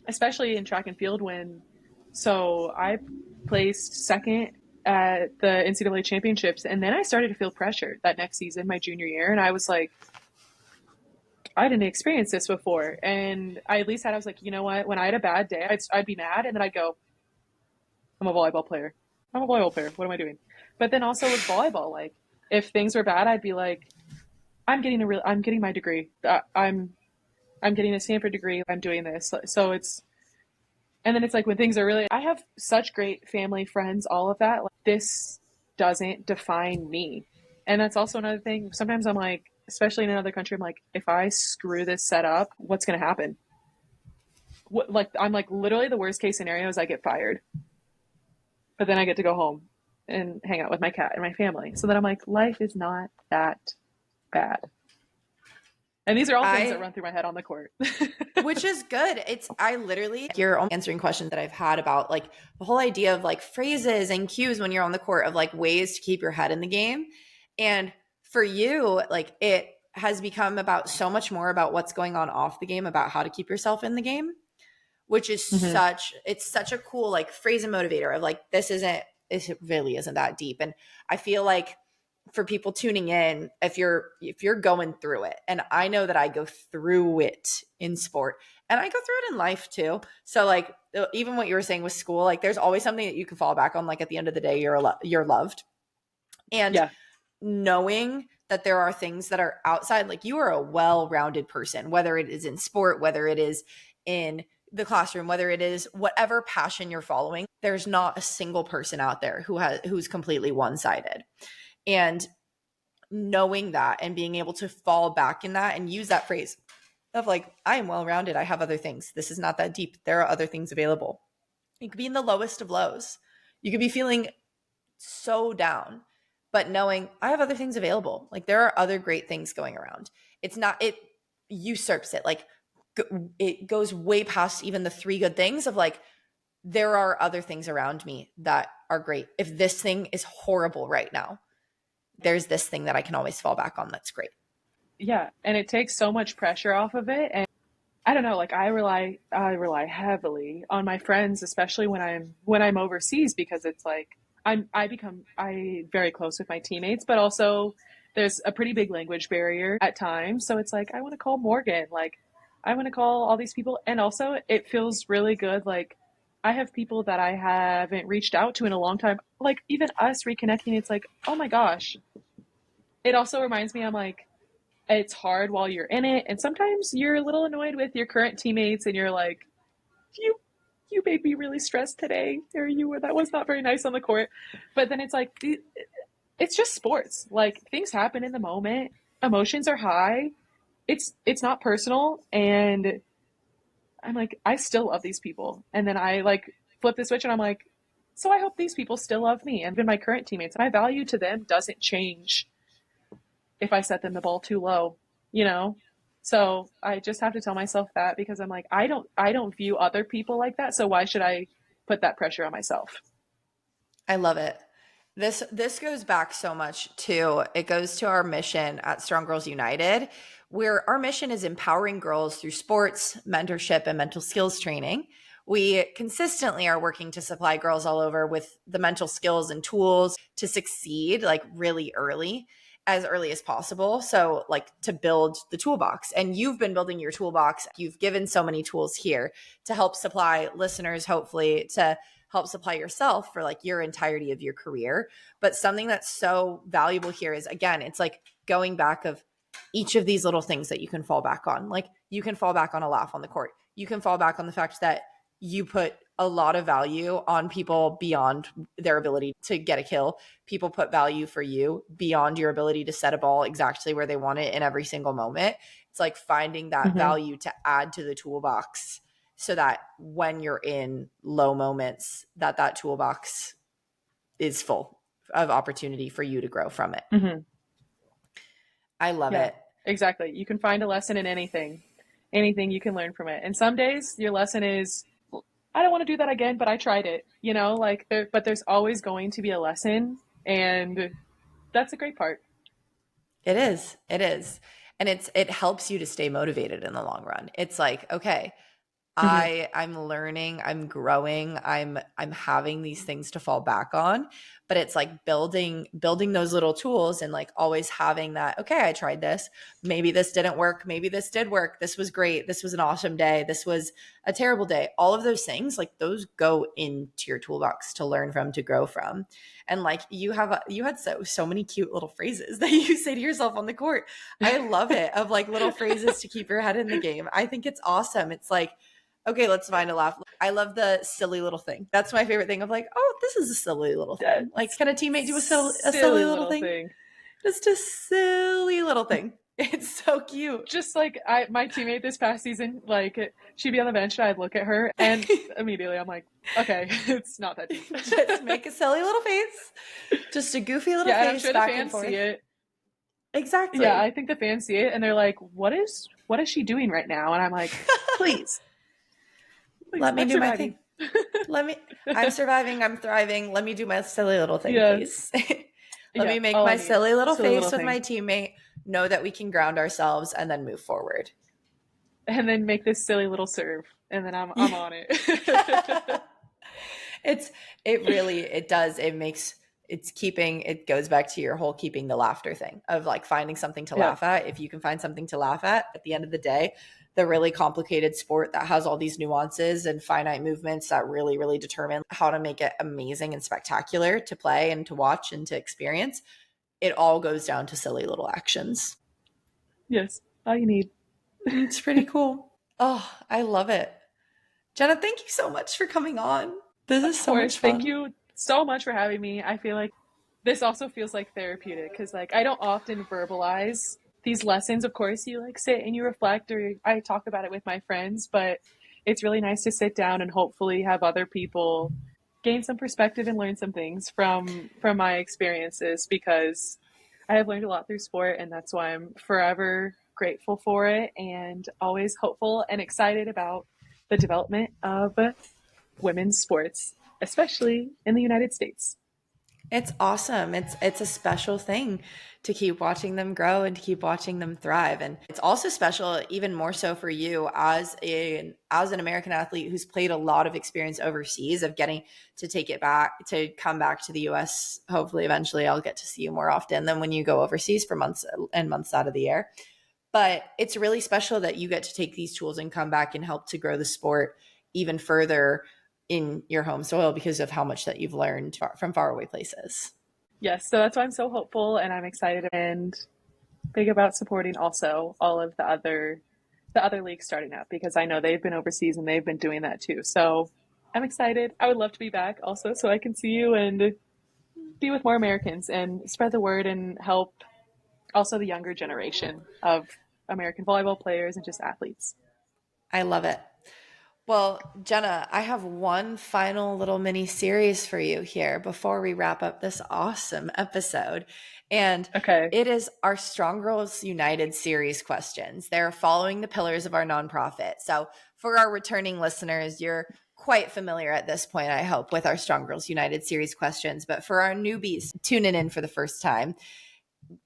especially in track and field so I placed second at the NCAA championships. And then I started to feel pressure that next season, my junior year. And I was like, I didn't experience this before. And I was like, you know what? When I had a bad day, I'd be mad. And then I'd go, I'm a volleyball player. I'm a volleyball player. What am I doing? But then also with volleyball, like if things were bad, I'd be like, I'm getting my degree. I'm getting a Stanford degree. I'm doing this. So and then it's like when things are really, I have such great family, friends, all of that. Like, this doesn't define me. And that's also another thing. Sometimes I'm like, especially in another country, I'm like, if I screw this set up, what's going to happen? I'm like, literally the worst case scenario is I get fired. But then I get to go home and hang out with my cat and my family. So then I'm like, life is not that bad. And these are all things that run through my head on the court. Which is good. You're answering questions that I've had about like the whole idea of like phrases and cues when you're on the court of like ways to keep your head in the game. And for you, like it has become about so much more about what's going on off the game, about how to keep yourself in the game, which is it's such a cool like phrase and motivator of like, it really isn't that deep. And I feel like for people tuning in, if you're going through it, and I know that I go through it in sport and I go through it in life too. So like even what you were saying with school, like there's always something that you can fall back on. Like at the end of the day, you're loved. And knowing that there are things that are outside, like you are a well-rounded person, whether it is in sport, whether it is in the classroom, whether it is whatever passion you're following, there's not a single person out there who's completely one-sided. And knowing that and being able to fall back in that and use that phrase of like, I am well-rounded. I have other things. This is not that deep. There are other things available. You could be in the lowest of lows. You could be feeling so down, but knowing I have other things available. Like there are other great things going around. It usurps it. Like it goes way past even the three good things of like, there are other things around me that are great. If this thing is horrible right now, there's this thing that I can always fall back on. That's great. Yeah. And it takes so much pressure off of it. And I don't know, like I rely heavily on my friends, especially when I'm overseas, because it's like I'm very close with my teammates, but also there's a pretty big language barrier at times. So it's like, I want to call Morgan, like I want to call all these people. And also it feels really good. Like I have people that I haven't reached out to in a long time. Like even us reconnecting, it's like, oh my gosh. It also reminds me, I'm like, it's hard while you're in it. And sometimes you're a little annoyed with your current teammates and you're like, you made me really stressed today. That was not very nice on the court. But then it's like, it's just sports. Like things happen in the moment. Emotions are high. It's not personal. And I'm like, I still love these people. And then I like flip the switch and I'm like, so I hope these people still love me. And even my current teammates, my value to them doesn't change if I set them the ball too low, you know? So I just have to tell myself that because I'm like, I don't view other people like that. So why should I put that pressure on myself? I love it. This goes back so much it goes to our mission at Strong Girls United, where our mission is empowering girls through sports, mentorship, and mental skills training. We consistently are working to supply girls all over with the mental skills and tools to succeed like really early, as early as possible. So like to build the toolbox, and you've been building your toolbox. You've given so many tools here to help supply listeners, hopefully to help supply yourself for like your entirety of your career. But something that's so valuable here is, again, it's like going back of each of these little things that you can fall back on. Like you can fall back on a laugh on the court. You can fall back on the fact that you put a lot of value on people beyond their ability to get a kill. People put value for you beyond your ability to set a ball exactly where they want it in every single moment. It's like finding that value to add to the toolbox so that when you're in low moments, that toolbox is full of opportunity for you to grow from it. Mm-hmm. I love it. Exactly. You can find a lesson in anything you can learn from it. And some days your lesson is, I don't want to do that again, but I tried it, you know, like but there's always going to be a lesson, and that's the great part. It is. It is. And it helps you to stay motivated in the long run. It's like, okay, Mhm. I'm learning, I'm growing, I'm having these things to fall back on, but it's like building those little tools and like always having that, okay, I tried this. Maybe this didn't work, maybe this did work. This was great. This was an awesome day. This was a terrible day. All of those things, like those go into your toolbox to learn from, to grow from. And like you had so many cute little phrases that you say to yourself on the court. I love it, of like little phrases to keep your head in the game. I think it's awesome. It's like, okay, let's find a laugh. I love the silly little thing. That's my favorite thing of like, oh, this is a silly little Yeah, thing. Like, can a teammate do a silly silly little little thing? thing. Just a silly little thing. It's so cute. Just like my teammate this past season, like she'd be on the bench and I'd look at her and immediately I'm like, okay, it's not that deep. Just make a silly little face. Just a goofy little Yeah, and I'm face sure the back and fans forth. see it. Exactly. Yeah, I think the fans see it and they're like, what is she doing right now? And I'm like, please, Let me I'm do my surviving. thing. I'm surviving, I'm thriving. Let me do my silly little thing, Yes. please. Let Yeah, me make all I my need. silly little Silly face little with thing. my teammate, know that we can ground ourselves and then move forward. And then make this silly little serve and then I'm on it. It does. It goes back to your whole keeping the laughter thing of like finding something to Yeah. laugh at. If you can find something to laugh at the end of the day, the really complicated sport that has all these nuances and finite movements that really, really determine how to make it amazing and spectacular to play and to watch and to experience, it all goes down to silly little actions. Yes, all you need. It's pretty cool. Oh, I love it. Jenna, thank you so much for coming on. This Of is so course, much thank fun. you so much for having me. I feel like this also feels like therapeutic because like I don't often verbalize these lessons. Of course, you like sit and you reflect or I talk about it with my friends, but it's really nice to sit down and hopefully have other people gain some perspective and learn some things from my experiences because I have learned a lot through sport and that's why I'm forever grateful for it and always hopeful and excited about the development of women's sports, especially in the United States. It's awesome. It's a special thing to keep watching them grow and to keep watching them thrive. And it's also special, even more so for you as an American athlete who's played a lot of experience overseas of getting to take it back, to come back to the US. Hopefully eventually I'll get to see you more often than when you go overseas for months and months out of the year. But it's really special that you get to take these tools and come back and help to grow the sport even further in your home soil because of how much that you've learned from faraway places. Yes, so that's why I'm so hopeful and I'm excited and big about supporting also all of the other leagues starting up because I know they've been overseas and they've been doing that too. So I'm excited. I would love to be back also so I can see you and be with more Americans and spread the word and help also the younger generation of American volleyball players and just athletes. I love it. Well, Jenna, I have one final little mini series for you here before we wrap up this awesome episode. And Okay. it is our Strong Girls United series questions. They're following the pillars of our nonprofit. So, for our returning listeners, you're quite familiar at this point, I hope, with our Strong Girls United series questions. But for our newbies tuning in for the first time,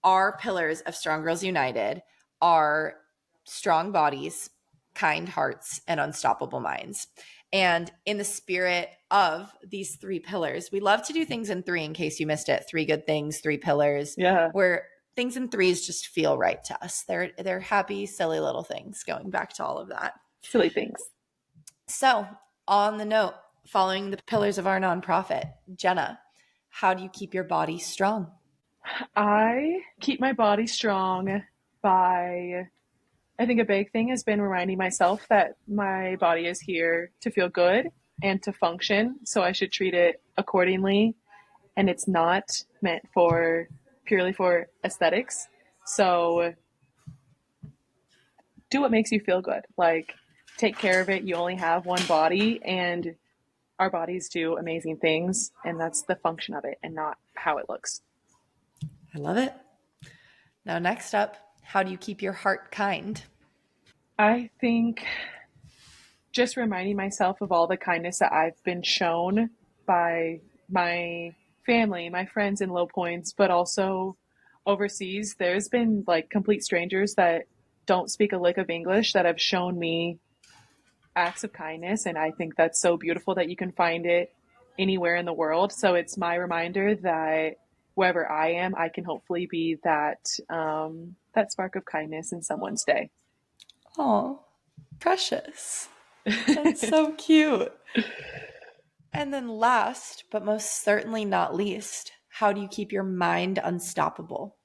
our pillars of Strong Girls United are strong bodies, kind hearts, and unstoppable minds. And in the spirit of these three pillars, we love to do things in three in case you missed it. Three good things, three pillars, Yeah. where things in threes just feel right to us. They're happy, silly little things going back to all of that. Silly things. So, on the note, following the pillars of our nonprofit, Jenna, how do you keep your body strong? I keep my body strong by, I think a big thing has been reminding myself that my body is here to feel good and to function. So I should treat it accordingly. And it's not meant for purely for aesthetics. So do what makes you feel good. Like take care of it. You only have one body and our bodies do amazing things. And that's the function of it and not how it looks. I love it. Now, next up, how do you keep your heart kind? I think just reminding myself of all the kindness that I've been shown by my family, my friends in low points, but also overseas, there's been like complete strangers that don't speak a lick of English that have shown me acts of kindness. And I think that's so beautiful that you can find it anywhere in the world. So it's my reminder that wherever I am, I can hopefully be that spark of kindness in someone's day. Oh, precious. That's so cute. And then last, but most certainly not least, how do you keep your mind unstoppable?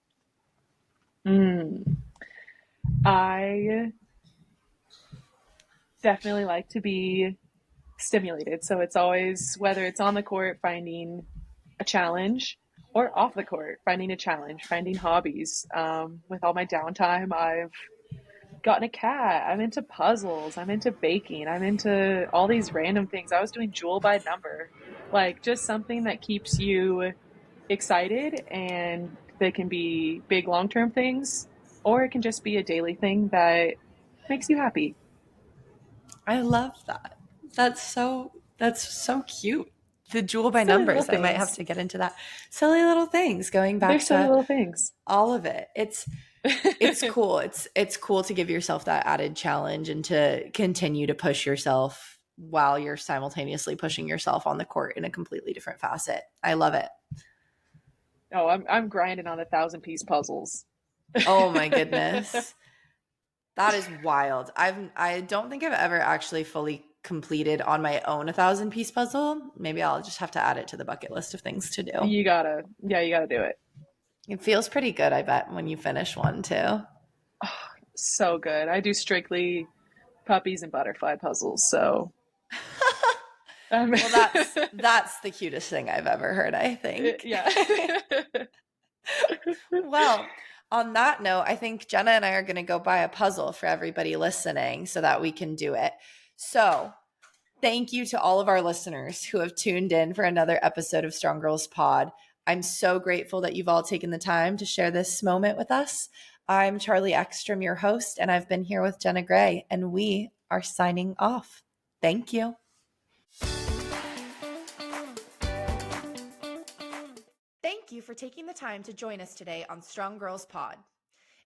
I definitely like to be stimulated. So it's always, whether it's on the court, finding a challenge, or off the court, finding a challenge, finding hobbies. With all my downtime, I've gotten a cat. I'm into puzzles. I'm into baking. I'm into all these random things. I was doing jewel by number, like just something that keeps you excited, and they can be big long-term things, or it can just be a daily thing that makes you happy. I love that. That's so cute. The jewel by Silly little numbers. I might have things. to get into that. Silly little things. Going They're back silly to little things. all of it. It's cool. It's cool to give yourself that added challenge and to continue to push yourself while you're simultaneously pushing yourself on the court in a completely different facet. I love it. Oh, I'm grinding on 1,000-piece puzzles. Oh my goodness. That is wild. I don't think I've ever actually fully completed on my own 1,000-piece puzzle. Maybe I'll just have to add it to the bucket list of things to do. You gotta do it. It feels pretty good, I bet, when you finish one too. So good. I do strictly puppies and butterfly puzzles, so Well, that's the cutest thing I've ever heard, I think. yeah. Well, on that note, I think Jenna and I are going to go buy a puzzle for everybody listening so that we can do it. So, thank you to all of our listeners who have tuned in for another episode of Strong Girls Pod. I'm so grateful that you've all taken the time to share this moment with us. I'm Charlie Ekstrom, your host, and I've been here with Jenna Gray, and we are signing off. Thank you. Thank you for taking the time to join us today on Strong Girls Pod.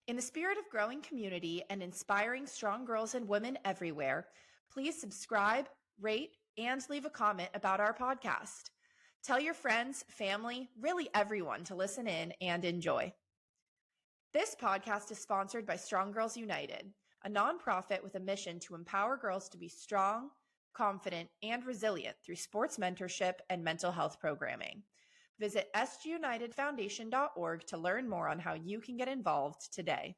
In the spirit of growing community and inspiring strong girls and women everywhere, please subscribe, rate, and leave a comment about our podcast. Tell your friends, family, really everyone to listen in and enjoy. This podcast is sponsored by Strong Girls United, a nonprofit with a mission to empower girls to be strong, confident, and resilient through sports mentorship and mental health programming. Visit sgunitedfoundation.org to learn more on how you can get involved today.